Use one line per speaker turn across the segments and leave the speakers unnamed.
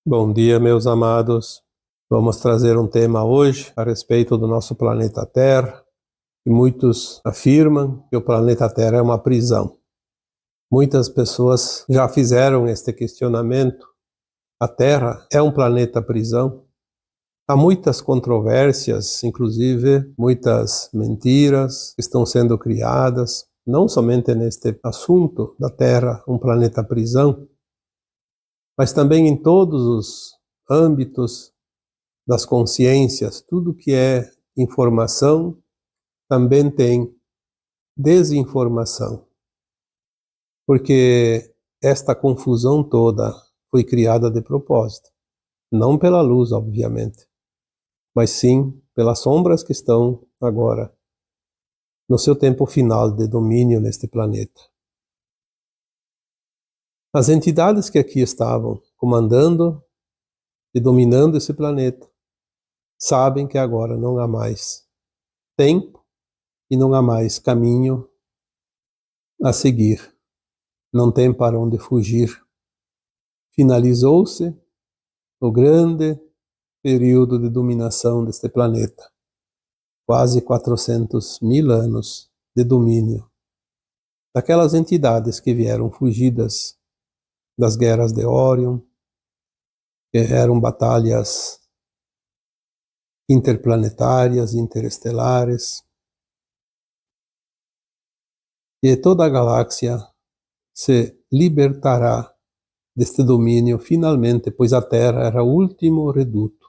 Bom dia, meus amados. Vamos trazer um tema hoje a respeito do nosso planeta Terra. E muitos afirmam que o planeta Terra é uma prisão. Muitas pessoas já fizeram este questionamento. A Terra é um planeta prisão? Há muitas controvérsias, inclusive muitas mentiras que estão sendo criadas, não somente neste assunto da Terra, um planeta prisão, mas também em todos os âmbitos das consciências. Tudo que é informação também tem desinformação, porque esta confusão toda foi criada de propósito, não pela luz, obviamente, mas sim pelas sombras que estão agora no seu tempo final de domínio neste planeta. As entidades que aqui estavam comandando e dominando esse planeta sabem que agora não há mais tempo e não há mais caminho a seguir. Não tem para onde fugir. Finalizou-se o grande período de dominação deste planeta. Quase 400.000 anos de domínio daquelas entidades que vieram fugidas das guerras de Órion, que eram batalhas interplanetárias, interestelares, e toda a galáxia se libertará deste domínio finalmente, pois a Terra era o último reduto.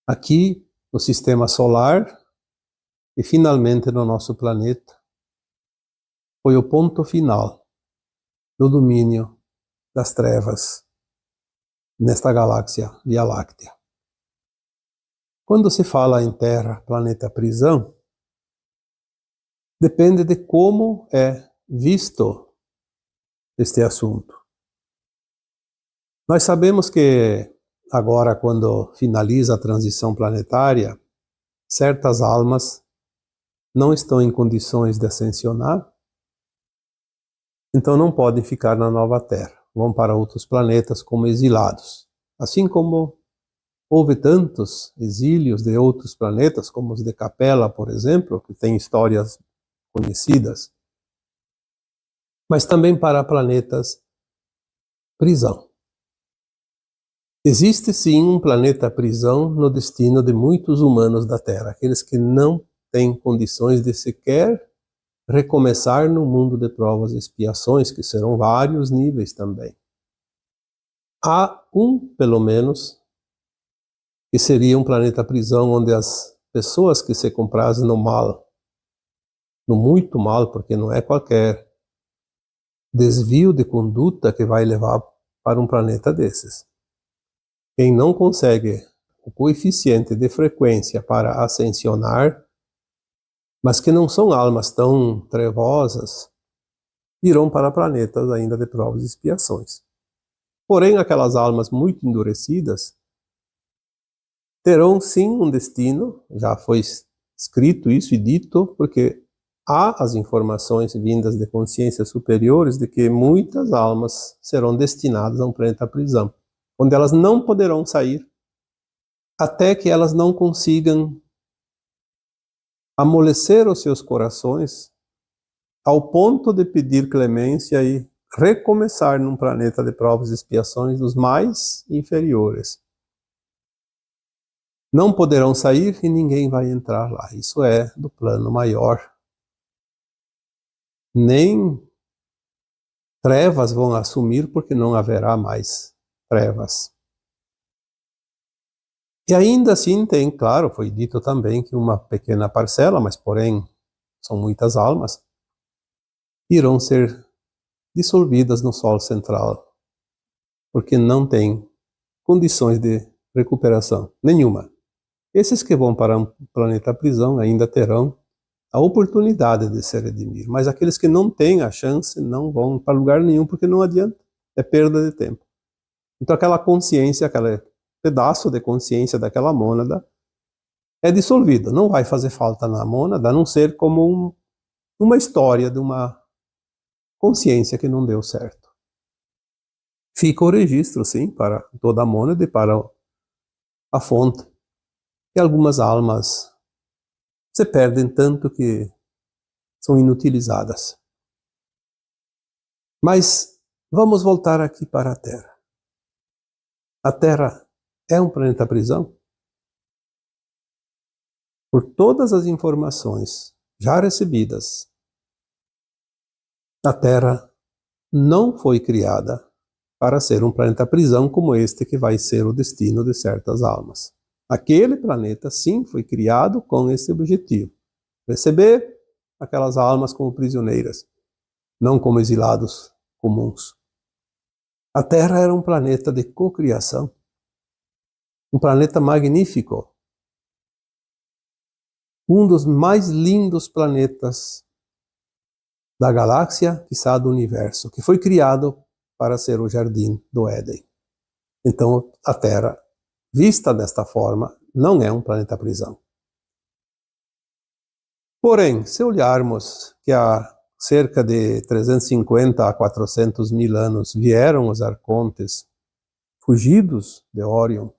Aqui, no sistema solar e finalmente no nosso planeta, foi o ponto final do domínio das trevas nesta galáxia Via Láctea. Quando se fala em Terra, planeta prisão, depende de como é visto este assunto. Nós sabemos que agora, quando finaliza a transição planetária, certas almas não estão em condições de ascensionar, então não podem ficar na nova Terra, vão para outros planetas como exilados. Assim como houve tantos exílios de outros planetas, como os de Capella, por exemplo, que têm histórias conhecidas, mas também para planetas prisão. Existe sim um planeta prisão no destino de muitos humanos da Terra, aqueles que não têm condições de sequer recomeçar no mundo de provas e expiações, que serão vários níveis também. Há um, pelo menos, que seria um planeta prisão onde as pessoas que se comprazem no mal, no muito mal, porque não é qualquer desvio de conduta que vai levar para um planeta desses. Quem não consegue o coeficiente de frequência para ascensionar, mas que não são almas tão trevosas, irão para planetas ainda de provas e expiações. Porém, aquelas almas muito endurecidas terão sim um destino, já foi escrito isso e dito, porque há as informações vindas de consciências superiores de que muitas almas serão destinadas a um planeta prisão, onde elas não poderão sair até que elas não consigam amolecer os seus corações ao ponto de pedir clemência e recomeçar num planeta de provas e expiações dos mais inferiores. Não poderão sair e ninguém vai entrar lá. Isso é do plano maior. Nem trevas vão assumir, porque não haverá mais trevas. E ainda assim tem, claro, foi dito também que uma pequena parcela, mas porém são muitas almas, irão ser dissolvidas no Sol central, porque não tem condições de recuperação nenhuma. Esses que vão para um planeta prisão ainda terão a oportunidade de se redimir, mas aqueles que não têm a chance não vão para lugar nenhum, porque não adianta, é perda de tempo. Então aquela consciência, aquele pedaço de consciência daquela mônada é dissolvido, não vai fazer falta na mônada, a não ser como uma história de uma consciência que não deu certo. fica o registro, sim, para toda a mônada e para a fonte. E algumas almas se perdem tanto que são inutilizadas. Mas vamos voltar aqui para a Terra. A Terra é um planeta prisão? Por todas as informações já recebidas, a Terra não foi criada para ser um planeta prisão como este que vai ser o destino de certas almas. Aquele planeta, sim, foi criado com esse objetivo: receber aquelas almas como prisioneiras, não como exilados comuns. A Terra era um planeta de cocriação, um planeta magnífico, um dos mais lindos planetas da galáxia, quiçá do universo, que foi criado para ser o jardim do Éden. Então, a Terra, vista desta forma, não é um planeta prisão. Porém, se olharmos que há cerca de 350 a 400 mil anos vieram os arcontes, fugidos de Órion,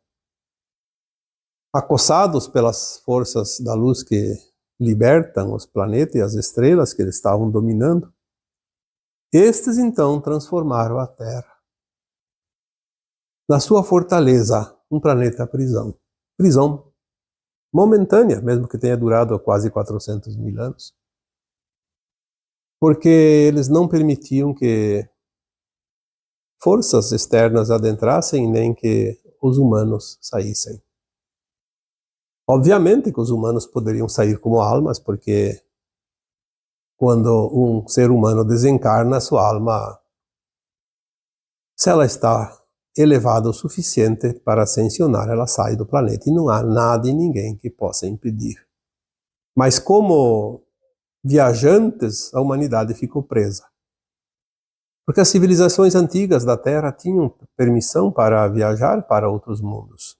acossados pelas forças da luz que libertam os planetas e as estrelas que eles estavam dominando, estes então transformaram a Terra na sua fortaleza, um planeta prisão. Prisão momentânea, mesmo que tenha durado quase 400 mil anos. Porque eles não permitiam que forças externas adentrassem, nem que os humanos saíssem. Obviamente que os humanos poderiam sair como almas, porque quando um ser humano desencarna, sua alma, se ela está elevada o suficiente para ascensionar, ela sai do planeta e não há nada e ninguém que possa impedir. Mas como viajantes, a humanidade ficou presa. Porque as civilizações antigas da Terra tinham permissão para viajar para outros mundos.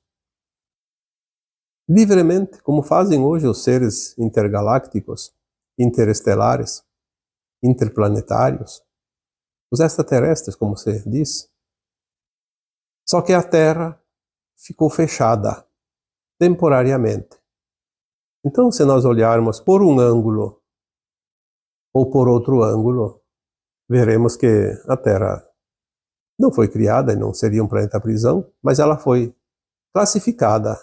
Livremente, como fazem hoje os seres intergalácticos, interestelares, interplanetários, os extraterrestres, como se diz. Só que a Terra ficou fechada, temporariamente. Então, se nós olharmos por um ângulo ou por outro ângulo, veremos que a Terra não foi criada e não seria um planeta prisão, mas ela foi classificada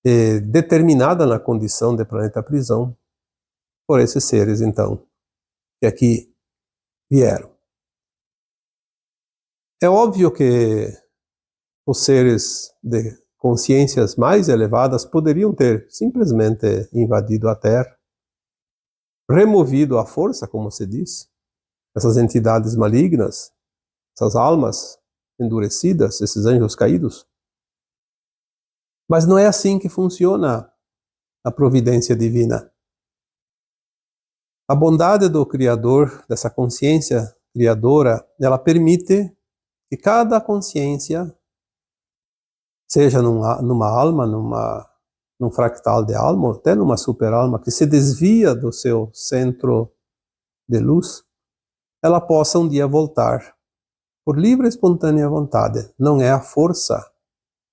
e determinada na condição de planeta prisão por esses seres, então, que aqui vieram. É óbvio que os seres de consciências mais elevadas poderiam ter simplesmente invadido a Terra, removido à força, como se diz, essas entidades malignas, essas almas endurecidas, esses anjos caídos. Mas não é assim que funciona a providência divina. A bondade do Criador, dessa consciência criadora, ela permite que cada consciência, seja numa alma, num fractal de alma, ou até numa super-alma, que se desvia do seu centro de luz, ela possa um dia voltar, por livre e espontânea vontade. Não é a força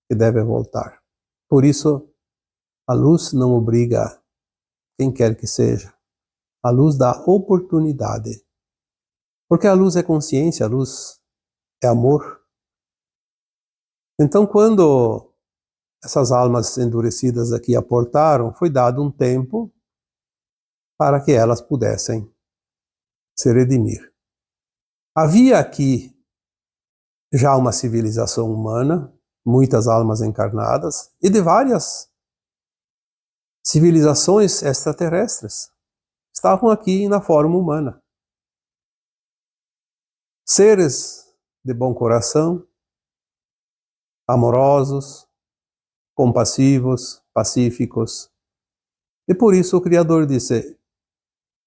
que deve voltar. Por isso, a luz não obriga quem quer que seja. A luz dá oportunidade. Porque a luz é consciência, a luz é amor. Então, quando essas almas endurecidas aqui aportaram, foi dado um tempo para que elas pudessem se redimir. Havia aqui já uma civilização humana, muitas almas encarnadas, e de várias civilizações extraterrestres estavam aqui na forma humana. Seres de bom coração, amorosos, compassivos, pacíficos. E por isso o Criador disse: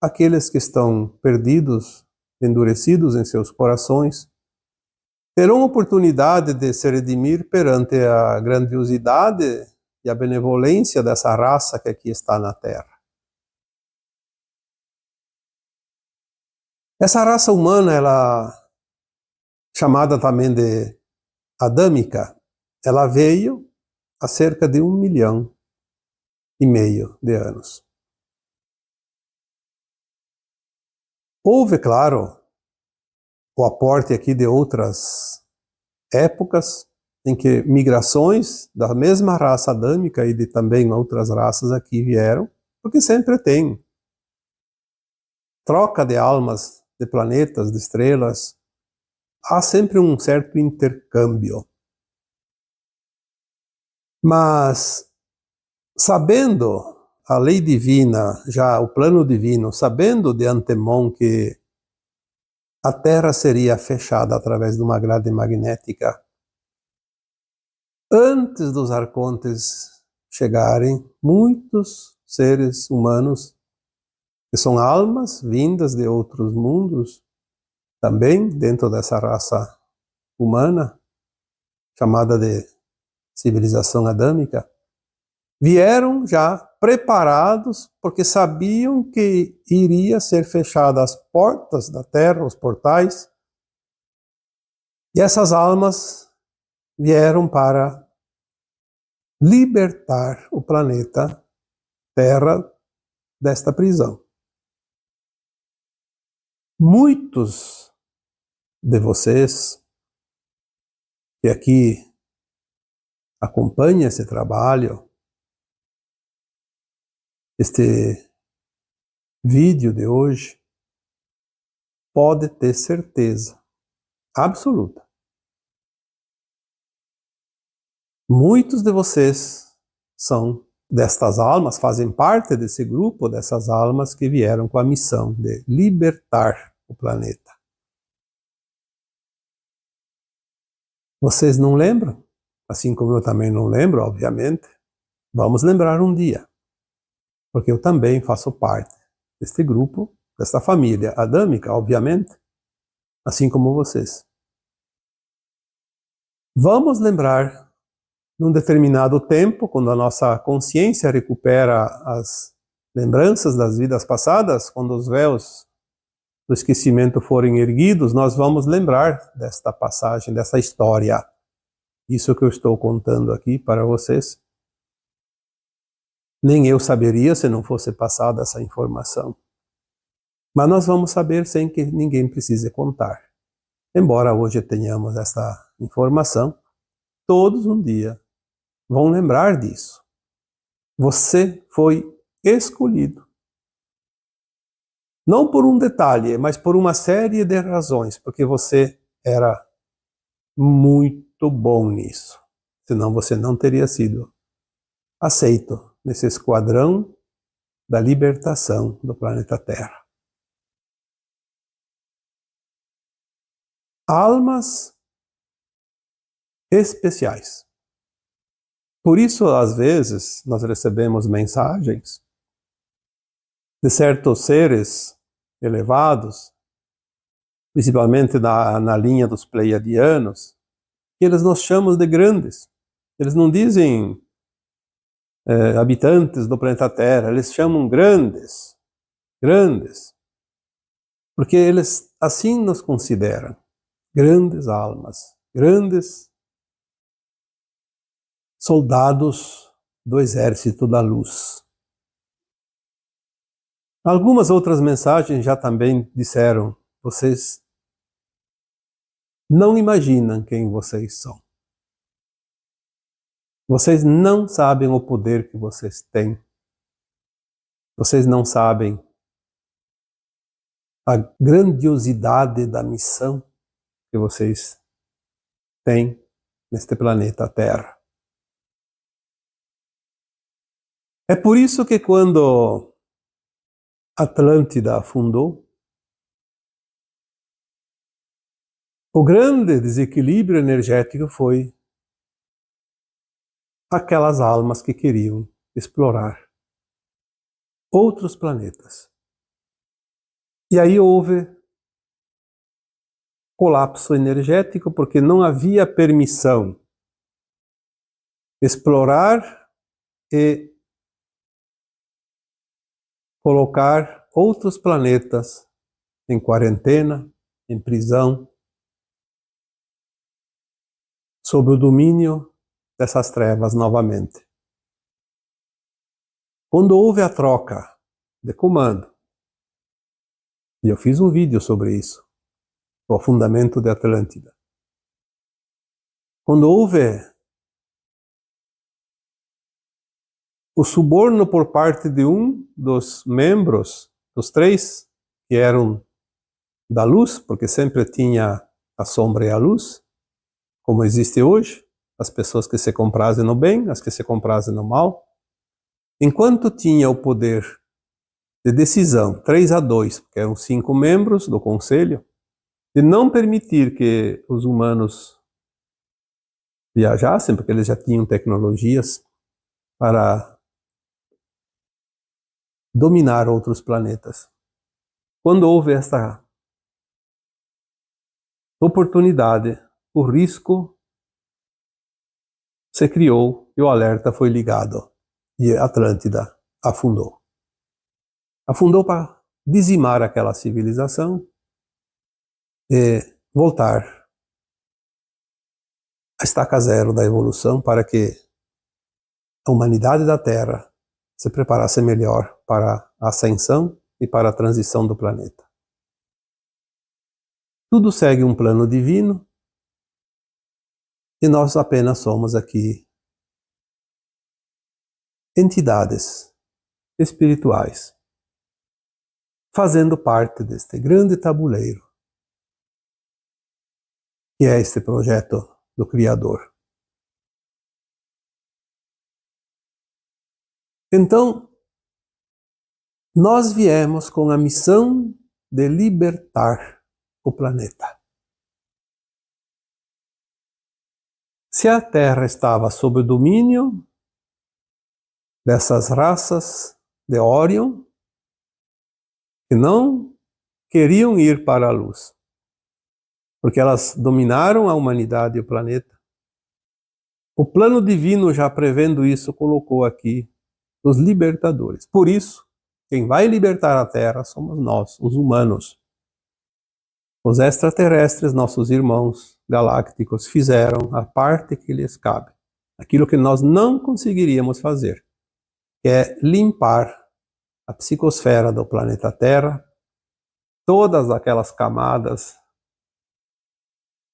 aqueles que estão perdidos, endurecidos em seus corações, terão oportunidade de se redimir perante a grandiosidade e a benevolência dessa raça que aqui está na Terra. Essa raça humana, ela chamada também de adâmica, ela veio há cerca de 1,5 milhão de anos. Houve, claro, o aporte aqui de outras épocas em que migrações da mesma raça adâmica e de também outras raças aqui vieram, porque sempre tem troca de almas, de planetas, de estrelas, há sempre um certo intercâmbio. Mas, sabendo a lei divina, já o plano divino, sabendo de antemão que a Terra seria fechada através de uma grade magnética, antes dos arcontes chegarem, muitos seres humanos, que são almas vindas de outros mundos, também dentro dessa raça humana, chamada de civilização adâmica, vieram já preparados, porque sabiam que iria ser fechadas as portas da Terra, os portais, e essas almas vieram para libertar o planeta Terra desta prisão. Muitos de vocês que aqui acompanham esse trabalho, este vídeo de hoje, pode ter certeza absoluta. Muitos de vocês são destas almas, fazem parte desse grupo dessas almas que vieram com a missão de libertar o planeta. Vocês não lembram? Assim como eu também não lembro, obviamente. Vamos lembrar um dia. Porque eu também faço parte deste grupo, desta família adâmica, obviamente, assim como vocês. Vamos lembrar, num determinado tempo, quando a nossa consciência recupera as lembranças das vidas passadas, quando os véus do esquecimento forem erguidos, nós vamos lembrar desta passagem, dessa história. Isso que eu estou contando aqui para vocês. Nem eu saberia se não fosse passada essa informação. Mas nós vamos saber sem que ninguém precise contar. Embora hoje tenhamos essa informação, todos um dia vão lembrar disso. Você foi escolhido. Não por um detalhe, mas por uma série de razões, porque você era muito bom nisso. Senão você não teria sido aceito nesse esquadrão da libertação do planeta Terra. Almas especiais. Por isso, às vezes, nós recebemos mensagens de certos seres elevados, principalmente na linha dos pleiadianos, que eles nos chamam de grandes. Eles não dizem habitantes do planeta Terra, eles chamam grandes, grandes, porque eles assim nos consideram, grandes almas, grandes soldados do exército da luz. Algumas outras mensagens já também disseram, vocês não imaginam quem vocês são. Vocês não sabem o poder que vocês têm. Vocês não sabem a grandiosidade da missão que vocês têm neste planeta Terra. É por isso que quando Atlântida afundou, o grande desequilíbrio energético foi aquelas almas que queriam explorar outros planetas. E aí houve colapso energético porque não havia permissão de explorar e colocar outros planetas em quarentena, em prisão, sob o domínio dessas trevas novamente. Quando houve a troca de comando, e eu fiz um vídeo sobre isso, o afundamento de Atlântida. Quando houve o suborno por parte de um dos membros, dos 3, que eram da luz, porque sempre tinha a sombra e a luz, como existe hoje, as pessoas que se comprazem no bem, as que se comprazem no mal. Enquanto tinha o poder de decisão, 3-2, porque eram 5 membros do conselho, de não permitir que os humanos viajassem, porque eles já tinham tecnologias para dominar outros planetas. Quando houve esta oportunidade, o risco se criou e o alerta foi ligado e Atlântida afundou. Afundou para dizimar aquela civilização e voltar à estaca zero da evolução para que a humanidade da Terra se preparasse melhor para a ascensão e para a transição do planeta. Tudo segue um plano divino e nós apenas somos aqui entidades espirituais fazendo parte deste grande tabuleiro que é este projeto do Criador. Então, nós viemos com a missão de libertar o planeta. Se a Terra estava sob o domínio dessas raças de Orion, que não queriam ir para a luz, porque elas dominaram a humanidade e o planeta, o plano divino, já prevendo isso, colocou aqui os libertadores. Por isso, quem vai libertar a Terra somos nós, os humanos. Os extraterrestres, nossos irmãos galácticos, fizeram a parte que lhes cabe. Aquilo que nós não conseguiríamos fazer, que é limpar a psicosfera do planeta Terra, todas aquelas camadas,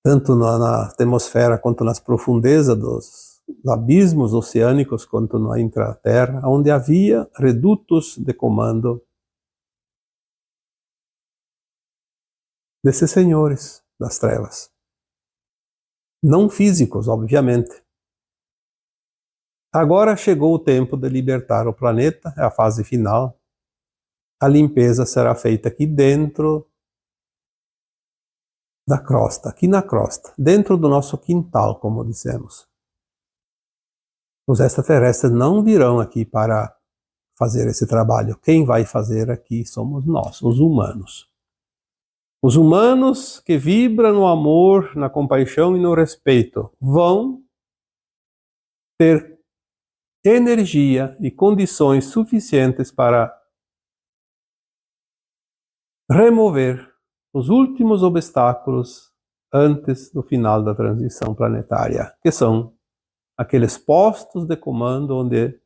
tanto na atmosfera quanto nas profundezas dos abismos oceânicos, quanto na intraterra, onde havia redutos de comando desses senhores das trevas. Não físicos, obviamente. Agora chegou o tempo de libertar o planeta, é a fase final. A limpeza será feita aqui dentro da crosta, aqui na crosta, dentro do nosso quintal, como dissemos. Os extraterrestres não virão aqui para fazer esse trabalho. Quem vai fazer aqui somos nós, os humanos. Os humanos que vibram no amor, na compaixão e no respeito vão ter energia e condições suficientes para remover os últimos obstáculos antes do final da transição planetária, que são aqueles postos de comando onde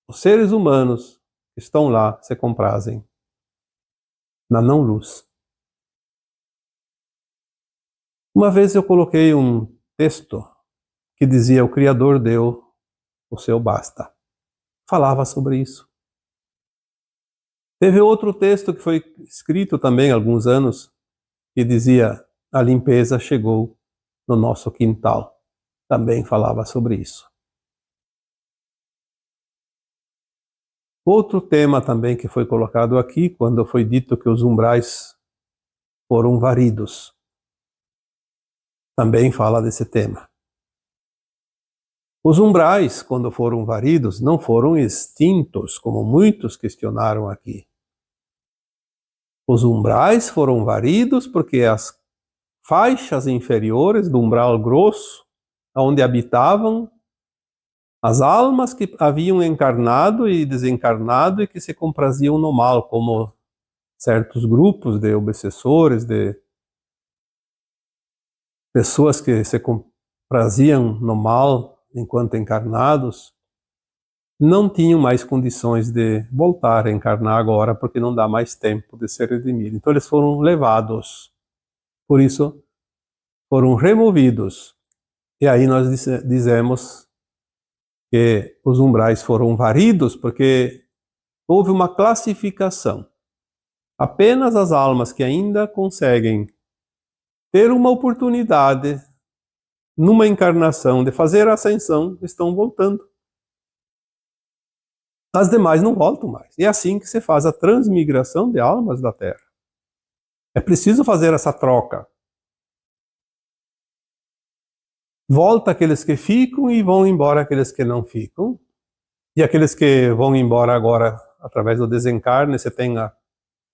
os seres humanos que estão lá se comprazem na não-luz. Uma vez eu coloquei um texto que dizia: o Criador deu o seu basta. Falava sobre isso. Teve outro texto que foi escrito também há alguns anos, que dizia: a limpeza chegou no nosso quintal. Também falava sobre isso. Outro tema também que foi colocado aqui, quando foi dito que os umbrais foram varidos. Também fala desse tema. Os umbrais, quando foram varidos, não foram extintos, como muitos questionaram aqui. Os umbrais foram varidos porque as faixas inferiores do umbral grosso, onde habitavam as almas que haviam encarnado e desencarnado e que se compraziam no mal, como certos grupos de obsessores, de pessoas que se praziam no mal enquanto encarnados, não tinham mais condições de voltar a encarnar agora, porque não dá mais tempo de ser redimido. Então eles foram levados, por isso foram removidos. E aí nós dizemos que os umbrais foram varidos, porque houve uma classificação. Apenas as almas que ainda conseguem ter uma oportunidade numa encarnação de fazer a ascensão estão voltando. As demais não voltam mais. E é assim que se faz a transmigração de almas da Terra. É preciso fazer essa troca. Volta aqueles que ficam e vão embora aqueles que não ficam. E aqueles que vão embora agora, através do desencarne, você tem a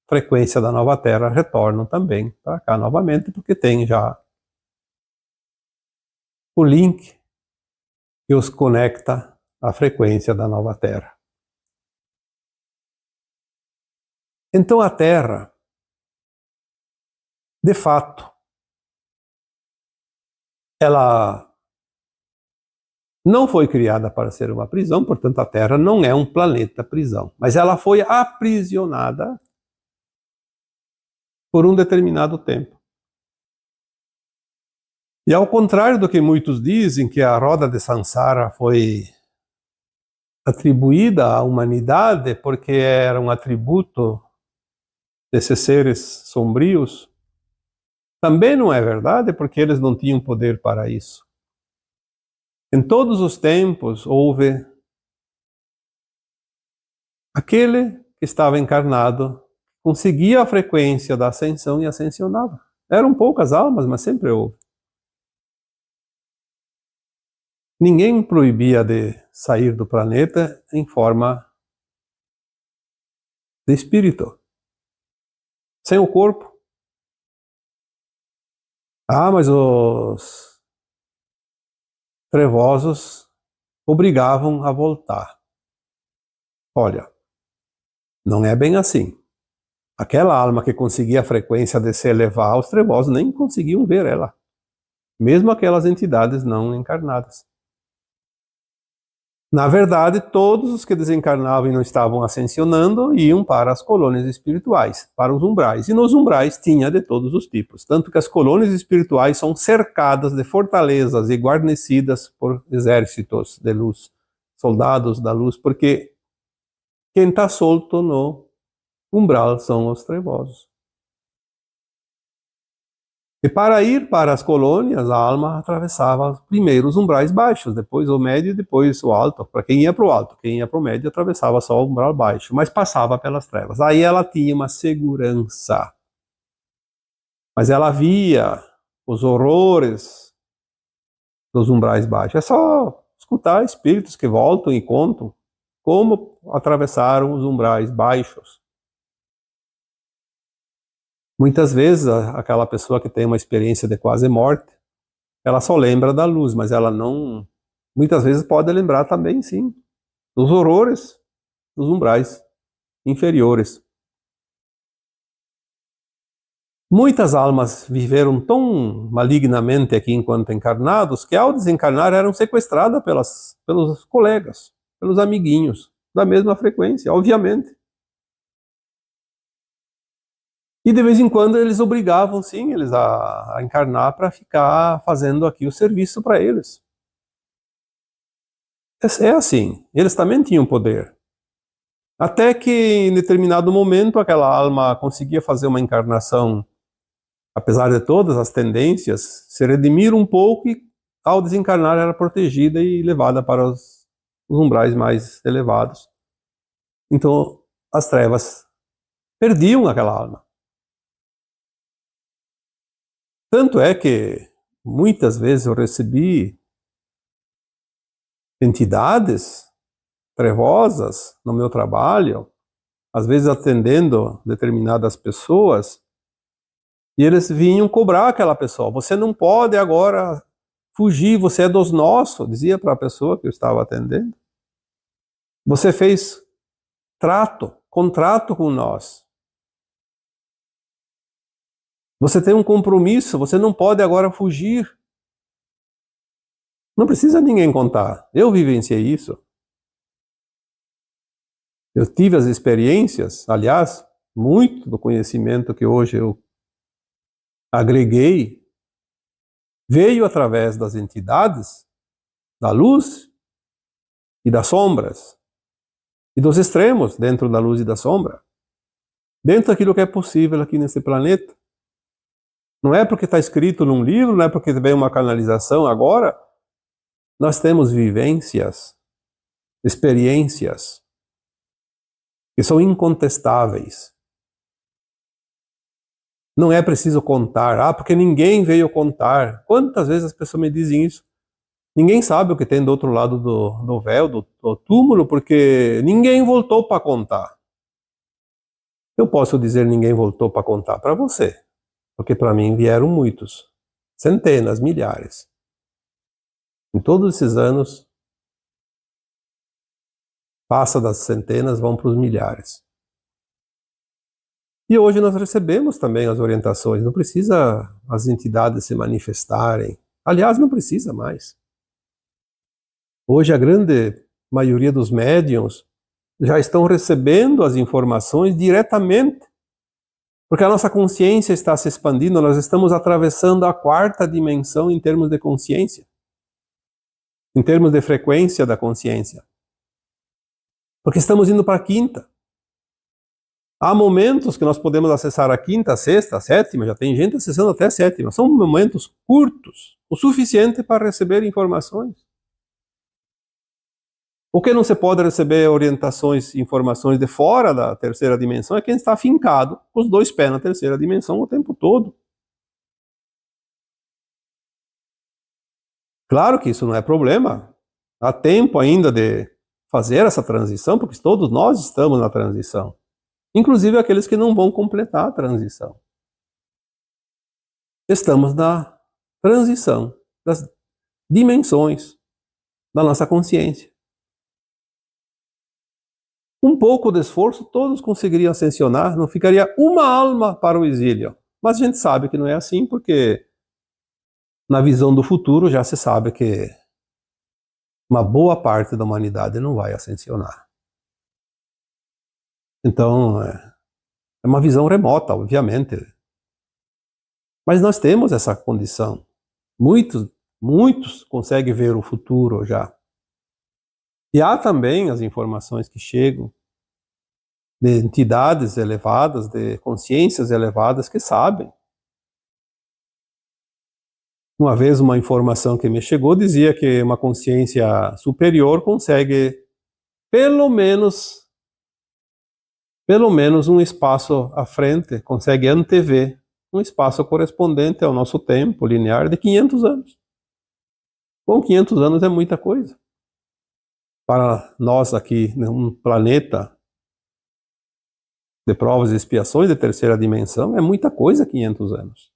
frequência da nova Terra, retornam também para cá novamente, porque tem já o link que os conecta à frequência da nova Terra. Então a Terra, de fato, ela não foi criada para ser uma prisão, portanto a Terra não é um planeta prisão, mas ela foi aprisionada por um determinado tempo. E ao contrário do que muitos dizem, que a roda de Sansara foi atribuída à humanidade porque era um atributo desses seres sombrios, também não é verdade, porque eles não tinham poder para isso. Em todos os tempos houve aquele que estava encarnado, conseguia a frequência da ascensão e ascensionava. Eram poucas almas, mas sempre houve. Ninguém proibia de sair do planeta em forma de espírito, sem o corpo. Ah, mas os trevosos obrigavam a voltar. Olha, não é bem assim. Aquela alma que conseguia a frequência de se elevar, os trevosos nem conseguiam ver ela. Mesmo aquelas entidades não encarnadas. Na verdade, todos os que desencarnavam e não estavam ascensionando iam para as colônias espirituais, para os umbrais. E nos umbrais tinha de todos os tipos. Tanto que as colônias espirituais são cercadas de fortalezas e guarnecidas por exércitos de luz, soldados da luz, porque quem está solto no umbral são os trevosos. E para ir para as colônias, a alma atravessava primeiro os umbrais baixos, depois o médio e depois o alto. Para quem ia para o alto, quem ia para o médio atravessava só o umbral baixo, mas passava pelas trevas. Aí ela tinha uma segurança. Mas ela via os horrores dos umbrais baixos. É só escutar espíritos que voltam e contam como atravessaram os umbrais baixos. Muitas vezes, aquela pessoa que tem uma experiência de quase morte, ela só lembra da luz, mas ela não... Muitas vezes pode lembrar também, sim, dos horrores dos umbrais inferiores. Muitas almas viveram tão malignamente aqui enquanto encarnados, que ao desencarnar eram sequestradas pelos colegas, pelos amiguinhos, da mesma frequência, obviamente. E de vez em quando eles obrigavam, sim, eles a encarnar para ficar fazendo aqui o serviço para eles. É assim, eles também tinham poder. Até que em determinado momento aquela alma conseguia fazer uma encarnação, apesar de todas as tendências, se redimir um pouco e ao desencarnar era protegida e levada para os umbrais mais elevados. Então as trevas perdiam aquela alma. Tanto é que muitas vezes eu recebi entidades trevosas no meu trabalho, às vezes atendendo determinadas pessoas, e eles vinham cobrar aquela pessoa. Você não pode agora fugir, você é dos nossos, dizia para a pessoa que eu estava atendendo. Você fez contrato com nós. Você tem um compromisso, você não pode agora fugir. Não precisa ninguém contar. Eu vivenciei isso. Eu tive as experiências, aliás, muito do conhecimento que hoje eu agreguei veio através das entidades, da luz e das sombras, e dos extremos dentro da luz e da sombra, dentro daquilo que é possível aqui nesse planeta. Não é porque está escrito num livro, não é porque veio uma canalização agora. Nós temos vivências, experiências, que são incontestáveis. Não é preciso contar, porque ninguém veio contar. Quantas vezes as pessoas me dizem isso? Ninguém sabe o que tem do outro lado do véu, do túmulo, porque ninguém voltou para contar. Eu posso dizer ninguém voltou para contar para você, porque para mim vieram muitos, centenas, milhares. Em todos esses anos, passa das centenas, vão para os milhares. E hoje nós recebemos também as orientações, não precisa as entidades se manifestarem. Aliás, não precisa mais. Hoje a grande maioria dos médiuns já estão recebendo as informações diretamente, porque a nossa consciência está se expandindo, nós estamos atravessando a quarta dimensão em termos de consciência, em termos de frequência da consciência, porque estamos indo para a quinta. Há momentos que nós podemos acessar a quinta, a sexta, a sétima, já tem gente acessando até a sétima. São momentos curtos, o suficiente para receber informações. O que não se pode receber orientações, informações de fora da terceira dimensão é quem está afincado com os dois pés na terceira dimensão o tempo todo. Claro que isso não é problema. Há tempo ainda de fazer essa transição, porque todos nós estamos na transição. Inclusive aqueles que não vão completar a transição. Estamos na transição das dimensões da nossa consciência. Um pouco de esforço, todos conseguiriam ascensionar, não ficaria uma alma para o exílio. Mas a gente sabe que não é assim, porque na visão do futuro já se sabe que uma boa parte da humanidade não vai ascensionar. Então, é uma visão remota, obviamente. Mas nós temos essa condição. Muitos conseguem ver o futuro já. E há também as informações que chegam de entidades elevadas, de consciências elevadas que sabem. Uma vez uma informação que me chegou dizia que uma consciência superior consegue pelo menos um espaço à frente, consegue antever um espaço correspondente ao nosso tempo linear de 500 anos. Bom, 500 anos é muita coisa. Para nós aqui, num planeta de provas e expiações de terceira dimensão, é muita coisa 500 anos.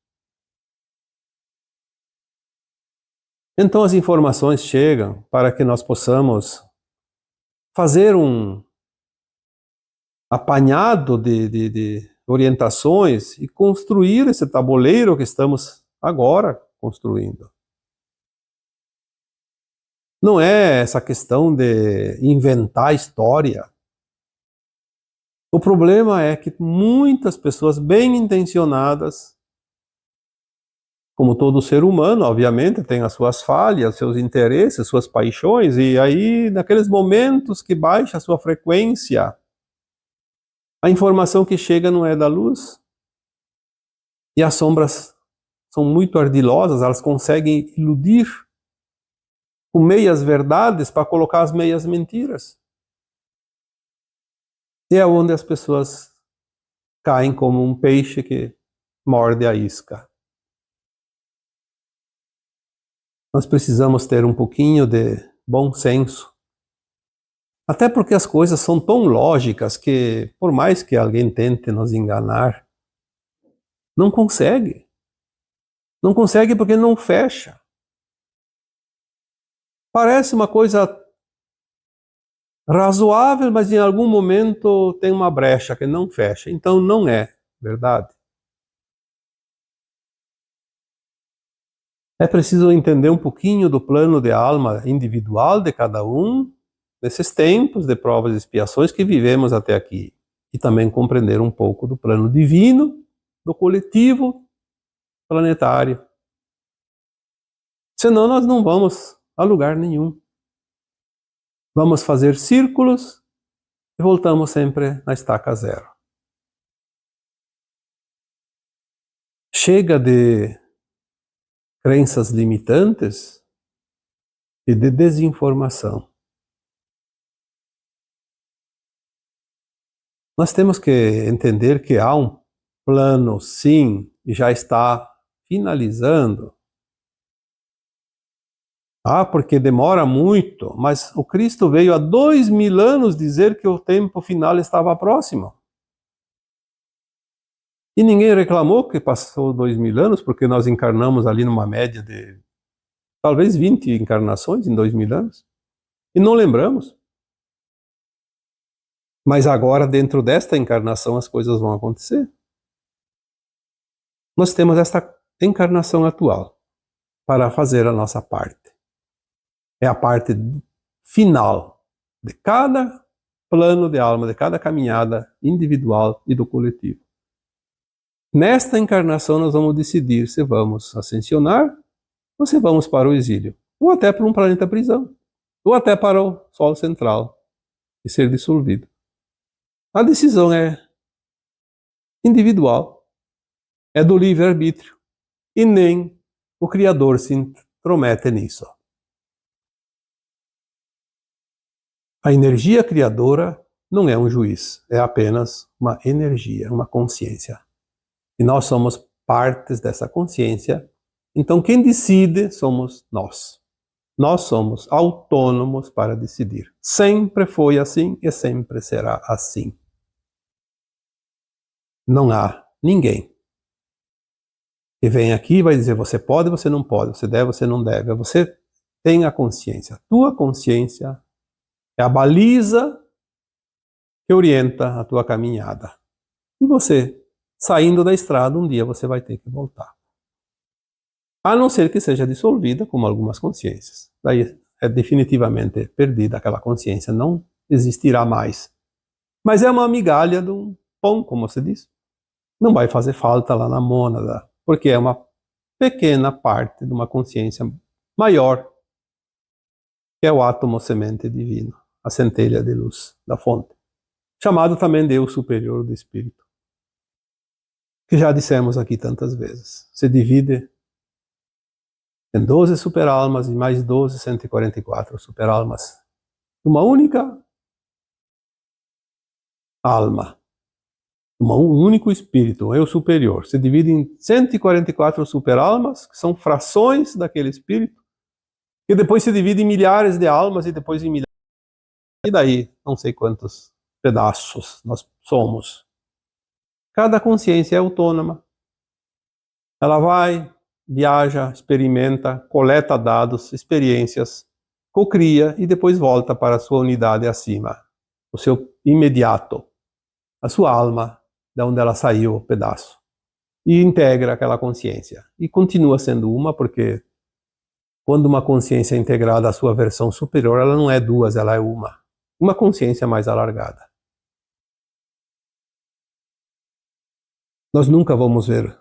Então as informações chegam para que nós possamos fazer um apanhado de orientações e construir esse tabuleiro que estamos agora construindo. Não é essa questão de inventar história. O problema é que muitas pessoas bem intencionadas, como todo ser humano, obviamente, tem as suas falhas, seus interesses, suas paixões, e aí, naqueles momentos que baixa a sua frequência, a informação que chega não é da luz. E as sombras são muito ardilosas, elas conseguem iludir com meias verdades para colocar as meias mentiras. E é onde as pessoas caem como um peixe que morde a isca. Nós precisamos ter um pouquinho de bom senso. Até porque as coisas são tão lógicas que, por mais que alguém tente nos enganar, não consegue. Não consegue porque não fecha. Parece uma coisa razoável, mas em algum momento tem uma brecha que não fecha. Então não é verdade. É preciso entender um pouquinho do plano de alma individual de cada um, nesses tempos de provas e expiações que vivemos até aqui. E também compreender um pouco do plano divino, do coletivo planetário. Senão nós não vamos a lugar nenhum. Vamos fazer círculos e voltamos sempre na estaca zero. Chega de crenças limitantes e de desinformação. Nós temos que entender que há um plano, sim, e já está finalizando. Porque demora muito, mas o Cristo veio há 2000 anos dizer que o tempo final estava próximo. E ninguém reclamou que passou 2000 anos, porque nós encarnamos ali numa média de talvez 20 encarnações em 2000 anos. E não lembramos. Mas agora, dentro desta encarnação, as coisas vão acontecer. Nós temos esta encarnação atual para fazer a nossa parte. É a parte final de cada plano de alma, de cada caminhada individual e do coletivo. Nesta encarnação nós vamos decidir se vamos ascensionar ou se vamos para o exílio, ou até para um planeta prisão, ou até para o Sol central e ser dissolvido. A decisão é individual, é do livre-arbítrio, e nem o Criador se intromete nisso. A energia criadora não é um juiz, é apenas uma energia, uma consciência. E nós somos partes dessa consciência, então quem decide somos nós. Nós somos autônomos para decidir. Sempre foi assim e sempre será assim. Não há ninguém que vem aqui e vai dizer você pode, você não pode, você deve, você não deve. Você tem a consciência. A tua consciência é a baliza que orienta a tua caminhada. E você, saindo da estrada, um dia você vai ter que voltar. A não ser que seja dissolvida, como algumas consciências. Daí é definitivamente perdida aquela consciência, não existirá mais. Mas é uma migalha de um pão, como se diz. Não vai fazer falta lá na mônada, porque é uma pequena parte de uma consciência maior, que é o átomo semente divino, a centelha de luz da fonte, chamado também de eu superior do Espírito, que já dissemos aqui tantas vezes. Se divide em 12 superalmas e mais 12, 144 superalmas, uma única alma, um único espírito, um eu superior. Se divide em 144 superalmas, que são frações daquele espírito, que depois se divide em milhares de almas e depois em milhares. E daí, não sei quantos pedaços nós somos. Cada consciência é autônoma. Ela vai, viaja, experimenta, coleta dados, experiências, cocria e depois volta para a sua unidade acima, o seu imediato, a sua alma, de onde ela saiu o pedaço, e integra aquela consciência. E continua sendo uma, porque quando uma consciência é integrada à sua versão superior, ela não é duas, ela é uma consciência mais alargada. Nós nunca vamos ver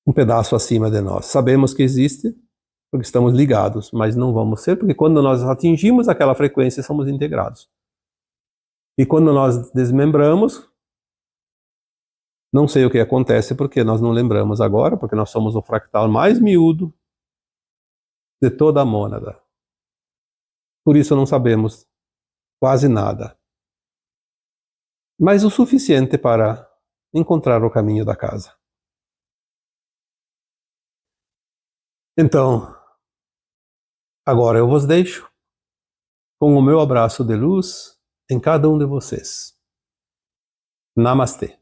um pedaço acima de nós. Sabemos que existe, porque estamos ligados, mas não vamos ser, porque quando nós atingimos aquela frequência, somos integrados. E quando nós desmembramos, não sei o que acontece, porque nós não lembramos agora, porque nós somos o fractal mais miúdo de toda a mônada. Por isso não sabemos quase nada. Mas o suficiente para encontrar o caminho da casa. Então, agora eu vos deixo com o meu abraço de luz em cada um de vocês. Namastê.